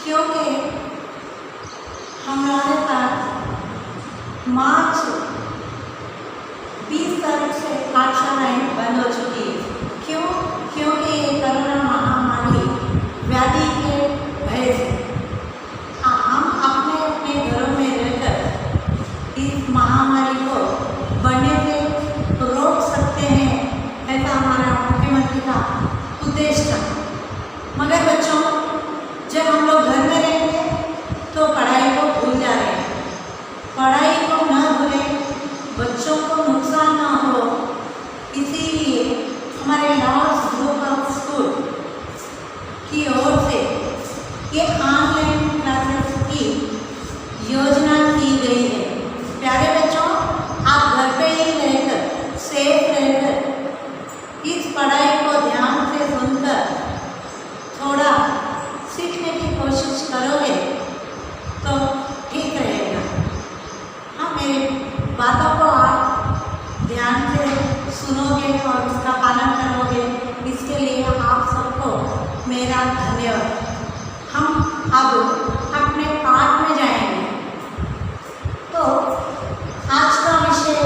क्योंकि हमारे पास मार्च 20 तारीख से पाठशालाएँ बंद हो चुकी है। क्यों? क्योंकि ये कोरोना महामारी व्याधि के भय से हम अपने अपने घरों में रहकर इस महामारी को बढ़ने से रोक सकते हैं, ऐसा हमारा मुख्यमंत्री का उद्देश्य था। मगर बच्चों, जब हम लोग घर में रहेंगे तो पढ़ाई को भूल जा रहे हैं। पढ़ाई को न भूलें, बच्चों को नुकसान ना हो, इसीलिए हमारे लॉर्ड्स ग्रुप ऑफ स्कूल की ओर से ये ऑनलाइन क्लासेस की योजना की गई है। प्यारे बच्चों, आप घर पे ही रहकर, सेफ रहकर इस पढ़ाई को ध्यान से सुनकर थोड़ा सीखने की कोशिश करोगे तो ठीक रहेगा। हाँ, मेरी बातों को आप ध्यान से सुनोगे और उसका पालन करोगे, इसके लिए आप सबको मेरा धन्यवाद। हम अब अपने पाठ में जाएंगे। तो आज का विषय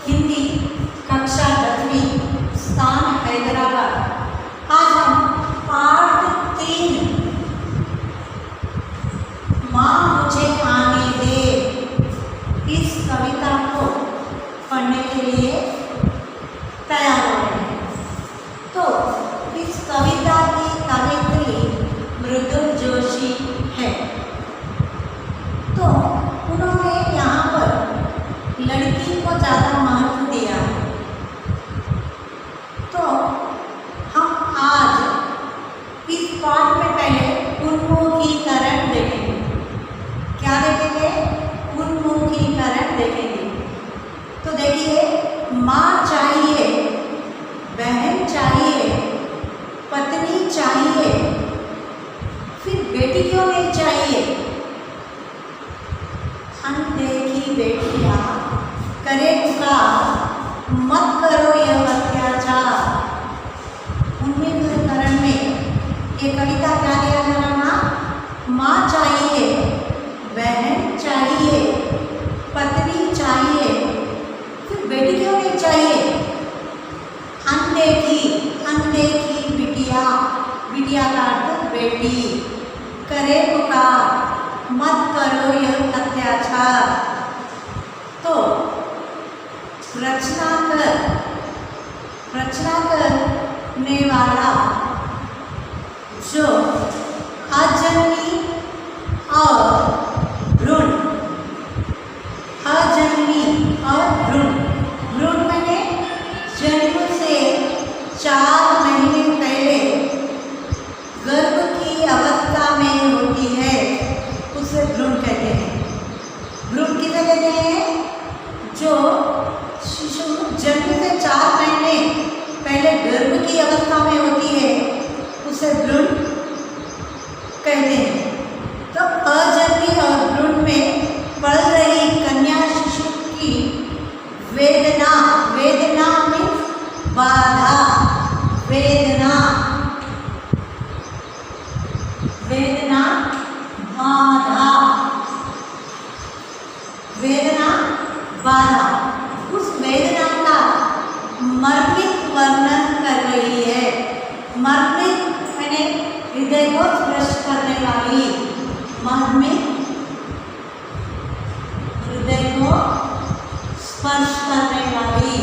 हिंदी, कक्षा 10वीं, स्थान हैदराबाद। आज हम पाठ 3 माँ मुझे आने दे, इस कविता को पढ़ने के लिए तैयार हो रहे हैं। तो इस कविता की कवित्री मृदुल जोशी है। तो उन्होंने यहाँ पर लड़की को ज़्यादा महत्व दिया है। तो हम आज इस पाठ में पहले उन्मुखीकरण देखेंगे। क्या देखेंगे? उन्मुखीकरण देखेंगे। तो देखिए, माँ चाहिए, बहन चाहिए, पत्नी चाहिए, फिर बेटी क्यों नहीं चाहिए? अनदेखी बेटियाँ करे पुकार, मत करो यह अत्याचार। उन्मुखीकरण में ये कविता क्या दिया जा रहा ना? माँ चाहिए, बहन चाहिए, पत्नी चाहिए, फिर बेटी क्यों नहीं चाहिए? अनदेखी, अनदेखी बिटिया, बिटिया का अर्थ बेटी, करे पुकार, मत करो यह अत्याचार। तो रचना करने वाला जो अजन्मी और भ्रूण, अजन्मी और भ्रूण, भ्रूण मैंने जन्म से 4 महीने पहले गर्भ की अवस्था में होती है, उसे भ्रूण कहते हैं। भ्रूण किसे कहते हैं? जो शिशु जन्म से 4 महीने पहले गर्भ की अवस्था में होती है, उसे भ्रूण कहते हैं। तो अजन्मी और भ्रूण में पल रही कन्या शिशु की वेदना, वेदना मीन्स बाधा, वेदना, वेदना बाधा, वेदना बाधा, उस वेदना का मर्मिक वर्णन कर रही है। मर्मिक मैंने हृदय को स्पर्श करने वाली, मर्मिक हृदय को स्पर्श करने वाली।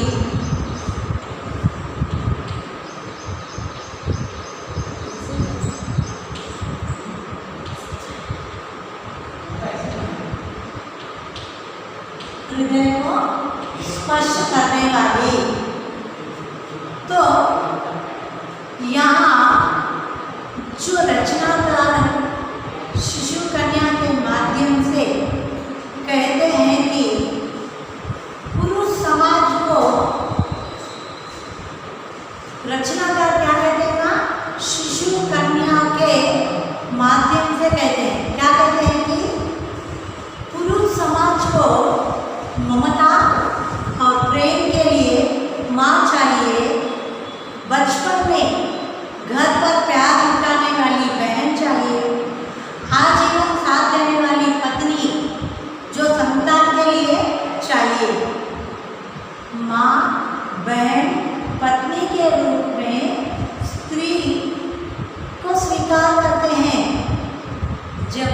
हृदय को स्पर्श करने वाली। तो यहाँ जो रचनाकार शिशु कन्या के माध्यम से कहते हैं कि पुरुष समाज को, रचनाकार क्या कहते हैं ना? शिशु कन्या के माध्यम से कहते हैं। क्या कहते हैं कि पुरुष समाज को ममता और प्रेम के लिए माँ चाहिए,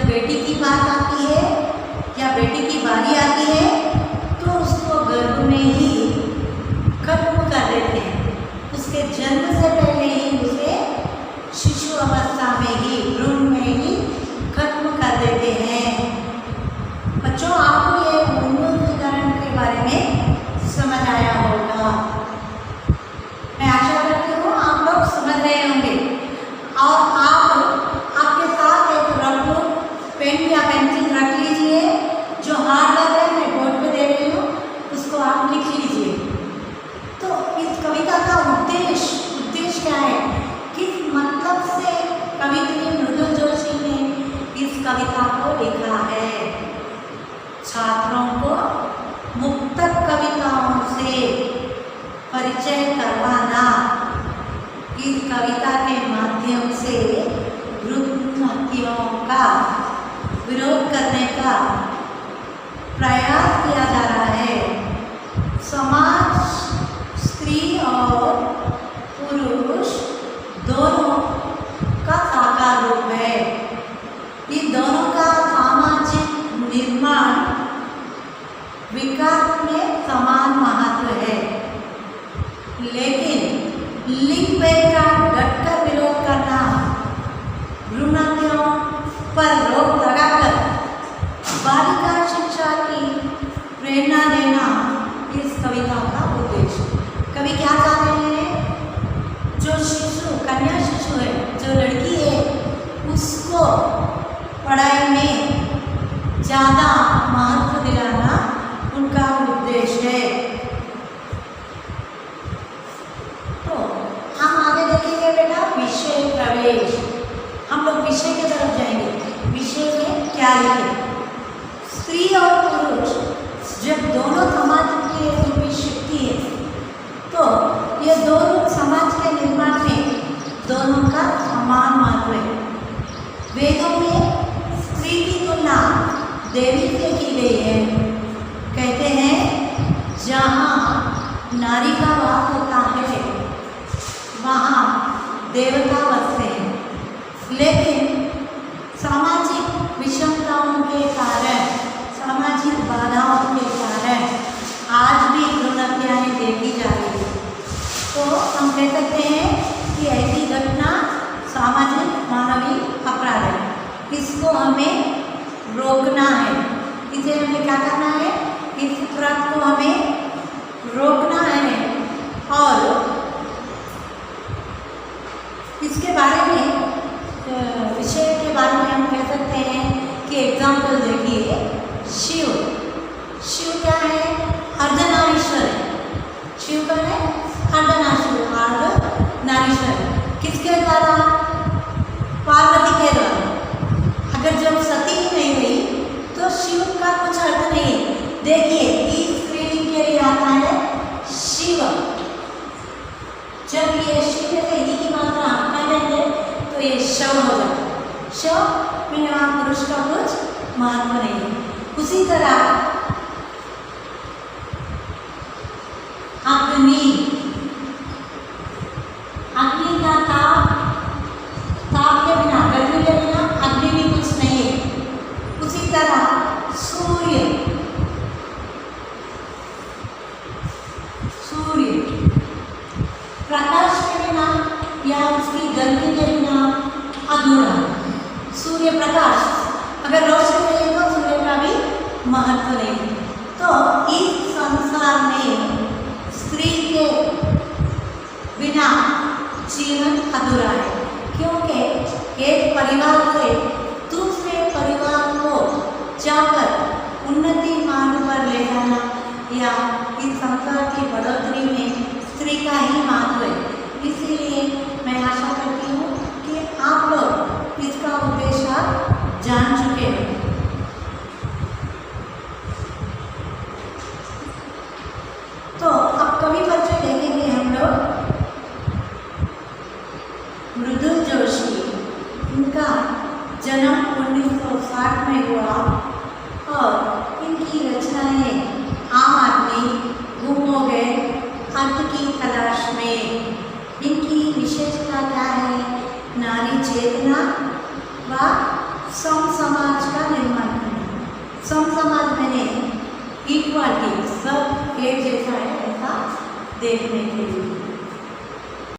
बेटी की बात आती है या बेटी की बारी आती है तो उसको गर्भ में ही खत्म कर देते हैं। उसके जन्म से पहले ही उसे शिशु अवस्था में ही, भ्रूण में ही खत्म कर देते हैं। बच्चों, आपको ये उन्मूलीकरण के बारे में समझ आया होगा। मैं आशा करती हूँ आप लोग समझ रहे होंगे। और आपके साथ एक नोटबुक, पेन या पेंसिल रख लीजिए। जो हार्ड लग रहा है मैं बोर्ड पे दे रही हूँ, उसको आप लिख लीजिए। तो इस कविता का उद्देश्य क्या है, किस मतलब से कवित्री मृदुल जोशी ने इस कविता को लिखा है? छात्रों को मुक्तक कविताओं से परिचय करवाना, इस कविता के माध्यम से भ्रूण हत्याओं का विरोध करने का प्रयास किया जा रहा है। समाज स्त्री और पुरुष दोनों का साकार रूप है। इन दोनों का सामाजिक निर्माण विकास में समान महत्व है, लेकिन लिंग भेद का डटकर विरोध करना, भ्रूण हत्याओं पर रोक लगाकर बालिका शिक्षा की प्रेरणा देना इस कविता का उद्देश्य। कवि क्या चाह रहे हैं? जो शिशु, कन्या शिशु है, जो लड़की है, उसको पढ़ाई में ज़्यादा महत्व दिलाना उनका उद्देश्य है। तो हम आगे देखेंगे बेटा विषय प्रवेश। हम लोग विषय की तरफ जाएंगे। विषय में क्या लिखे? स्त्री और पुरुष जब दोनों समाज के रूपी शक्ति है, तो ये दोनों समाज के निर्माण में दोनों का समान महत्व है। वेदों में स्त्री की तुलना देवी से की गई है। कहते हैं जहाँ नारी का वास होता है वहाँ देवता बसते हैं, लेकिन सामाजिक विषमताओं के कारण, सामाजिक बाधाओं के कारण आज भी भ्रूण हत्याएं देखी जा रही है। तो हम कह सकते हैं कि ऐसी घटना सामाजिक मानवीय अपराध है। इसको हमें रोकना है। इसे हमें क्या करना है? इस अपराध को हमें रोकना है। और इसके बारे में, विषय के बारे में हम कह सकते हैं कि एग्जाम्पल देखिए, शिव क्या है? अर्धनारीश्वर है। शिव का है अर्धनारीश्वर। किसके द्वारा? पार्वती के द्वारा। अगर जब सती ही नहीं रही तो शिव का कुछ अर्थ नहीं है। देखिए इस स्त्रीलिंग के लिए आता है शिव। जब ये शिव से ही की मात्रा हटा देंगे तो ये शव हो जाता है। शव में वहाँ पुरुष का कुछ महत्व नहीं है। उसी तरह अग्नि का ताप के बिना, गर्मी के बिना अग्नि भी कुछ नहीं है। उसी तरह सूर्य प्रकाश के बिना या उसकी गर्मी के बिना अधूरा। सूर्य प्रकाश, अगर रोशनी नहीं तो सूर्य का भी महत्व नहीं है। तो इस संसार में स्त्री के बिना जीवन अधूरा है, क्योंकि एक परिवार से दूसरे परिवार को जाकर उन्नति मार्ग पर ले जाना या इस संसार की बढ़ोतरी में स्त्री का ही महत्व है। इसीलिए मैं आशा करती हूँ कि आप लोग इसका उद्देश्य जान चुके हैं। तो अब कवि परिचय देखेंगे हम लोग। मृदुल जोशी, इनका जन्म 1960 में हुआ और इनकी रचनाएं आम आदमी, गुम हो गए, अर्थ की तलाश में, सम समाज का निर्माण करना। सम समाज मैंने इक्वालिटी, सब एक जैसा है ऐसा देखने के लिए।